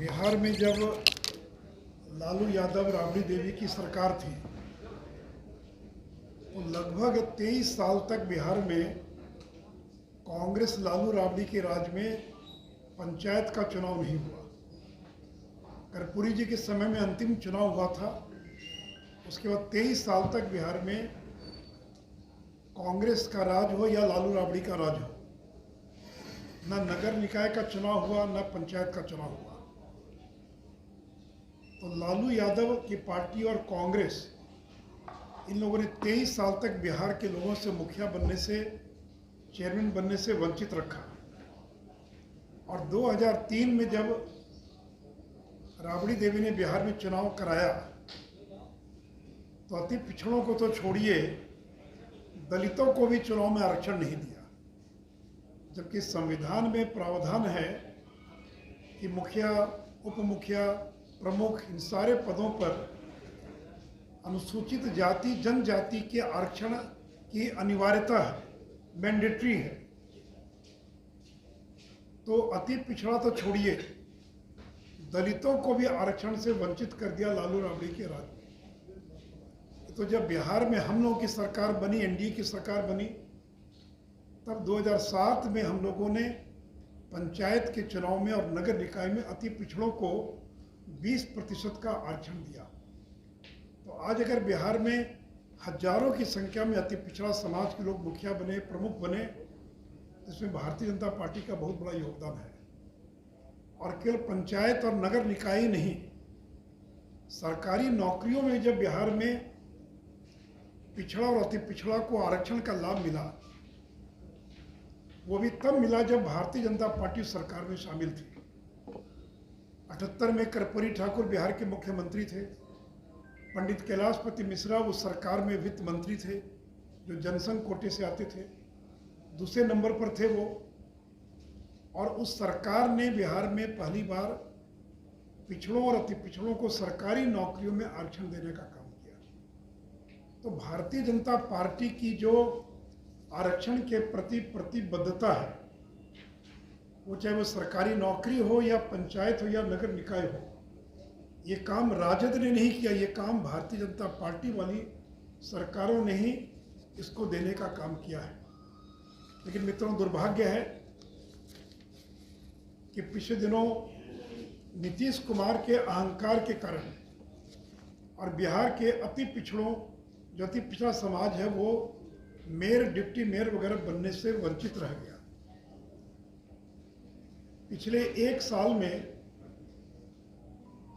बिहार में जब लालू यादव राबड़ी देवी की सरकार थी तो लगभग 23 साल तक बिहार में कांग्रेस लालू राबड़ी के राज में पंचायत का चुनाव नहीं हुआ। कर्पूरी जी के समय में अंतिम चुनाव हुआ था। उसके बाद 23 साल तक बिहार में कांग्रेस का राज हो या लालू राबड़ी का राज हो, न नगर निकाय का चुनाव हुआ न पंचायत का चुनाव हुआ। तो लालू यादव की पार्टी और कांग्रेस इन लोगों ने 23 साल तक बिहार के लोगों से मुखिया बनने से, चेयरमैन बनने से वंचित रखा। और 2003 में जब राबड़ी देवी ने बिहार में चुनाव कराया तो अति पिछड़ों को तो छोड़िए, दलितों को भी चुनाव में आरक्षण नहीं दिया, जबकि संविधान में प्रावधान है कि मुखिया, उप मुखिया, प्रमुख इन सारे पदों पर अनुसूचित जाति जनजाति के आरक्षण की अनिवार्यता है, मैंडेटरी है। तो अति पिछड़ा तो छोड़िए, दलितों को भी आरक्षण से वंचित कर दिया लालू राबड़ी के राज में। तो जब बिहार में हम लोगों की सरकार बनी, एनडीए की सरकार बनी, तब 2007 में हम लोगों ने पंचायत के चुनाव में और नगर निकाय में अति पिछड़ों को 20% का आरक्षण दिया। तो आज अगर बिहार में हजारों की संख्या में अति पिछड़ा समाज के लोग मुखिया बने, प्रमुख बने, इसमें भारतीय जनता पार्टी का बहुत बड़ा योगदान है। और केवल पंचायत और नगर निकाय ही नहीं, सरकारी नौकरियों में जब बिहार में पिछड़ा और अति पिछड़ा को आरक्षण का लाभ मिला, वो भी तब मिला जब भारतीय जनता पार्टी सरकार में शामिल थी। 78 में कर्पूरी ठाकुर बिहार के मुख्यमंत्री थे। पंडित कैलाशपति मिश्रा उस सरकार में वित्त मंत्री थे, जो जनसंघ कोटे से आते थे, दूसरे नंबर पर थे वो। और उस सरकार ने बिहार में पहली बार पिछड़ों और अति पिछड़ों को सरकारी नौकरियों में आरक्षण देने का काम किया। तो भारतीय जनता पार्टी की जो आरक्षण के प्रति प्रतिबद्धता है, वो चाहे वो सरकारी नौकरी हो या पंचायत हो या नगर निकाय हो, ये काम राजद ने नहीं किया, ये काम भारतीय जनता पार्टी वाली सरकारों ने ही इसको देने का काम किया है। लेकिन मित्रों, दुर्भाग्य है कि पिछले दिनों नीतीश कुमार के अहंकार के कारण और बिहार के अति पिछड़ों, जो अति पिछड़ा समाज है, वो मेयर, डिप्टी मेयर वगैरह बनने से वंचित रह गया। पिछले 1 साल में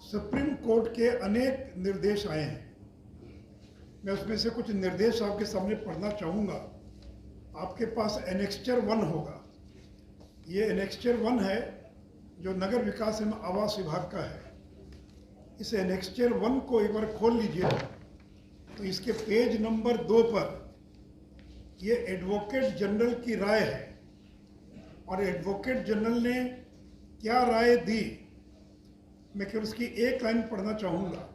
सुप्रीम कोर्ट के अनेक निर्देश आए हैं। मैं उसमें से कुछ निर्देश आपके सामने पढ़ना चाहूँगा। आपके पास एनेक्स्चर 1 होगा। ये एनेक्स्चर 1 है जो नगर विकास एवं आवास विभाग का है। इस एनेक्स्चर 1 को एक बार खोल लीजिए तो इसके पेज नंबर 2 पर ये एडवोकेट जनरल की राय है। और एडवोकेट जनरल ने क्या राय दी, मैं केवल उसकी एक लाइन पढ़ना चाहूँगा,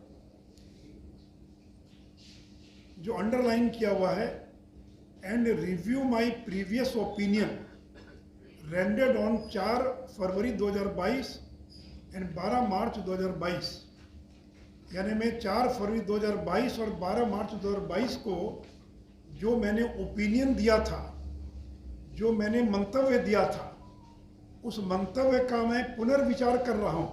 जो अंडरलाइन किया हुआ है। And review my previous opinion rendered on 4 February 2022 and 12 March 2022। यानी मैं 4 फरवरी 2022 और 12 मार्च 2022 को जो मैंने ओपिनियन दिया था, जो मैंने मंतव्य दिया था, उस मंतव्य का मैं पुनर्विचार कर रहा हूँ।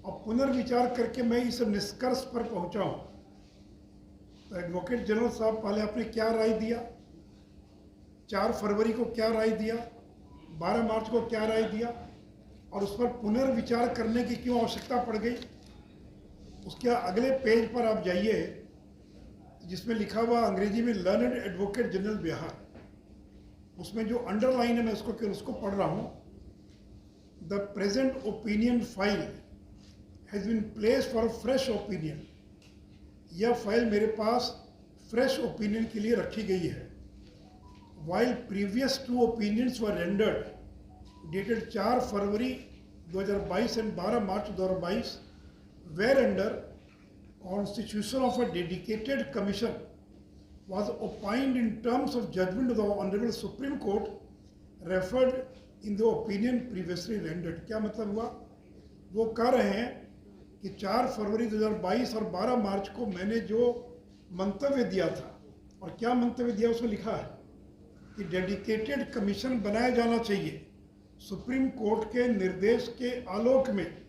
और पुनर्विचार करके मैं इस निष्कर्ष पर पहुँचा हूँ। तो एडवोकेट जनरल साहब, पहले आपने क्या राय दिया, 4 फरवरी को क्या राय दिया, 12 मार्च को क्या राय दिया, और उस पर पुनर्विचार करने की क्यों आवश्यकता पड़ गई। उसके अगले पेज पर आप जाइए, जिसमें लिखा हुआ अंग्रेजी में लर्नड एडवोकेट जनरल बिहार, उसमें जो अंडरलाइन है मैं उसको पढ़ रहा हूँ। The present opinion file has been place for fresh opinion. यह फाइल मेरे पास फ्रेश ओपिनियन के लिए रखी गई है। While previous 2 opinions were rendered dated 4 February 2022 and 12 March 2022 were under constitution of a dedicated commission was opined in terms of judgment of the Honorable Supreme Court referred in the opinion previously rendered। क्या मतलब हुआ वो कह रहे हैं कि 4 February 2022 और 12 मार्च को मैंने जो मंतव्य दिया था, और क्या मंतव्य दिया उसमें लिखा है कि डेडिकेटेड कमीशन बनाया जाना चाहिए सुप्रीम कोर्ट के निर्देश के आलोक में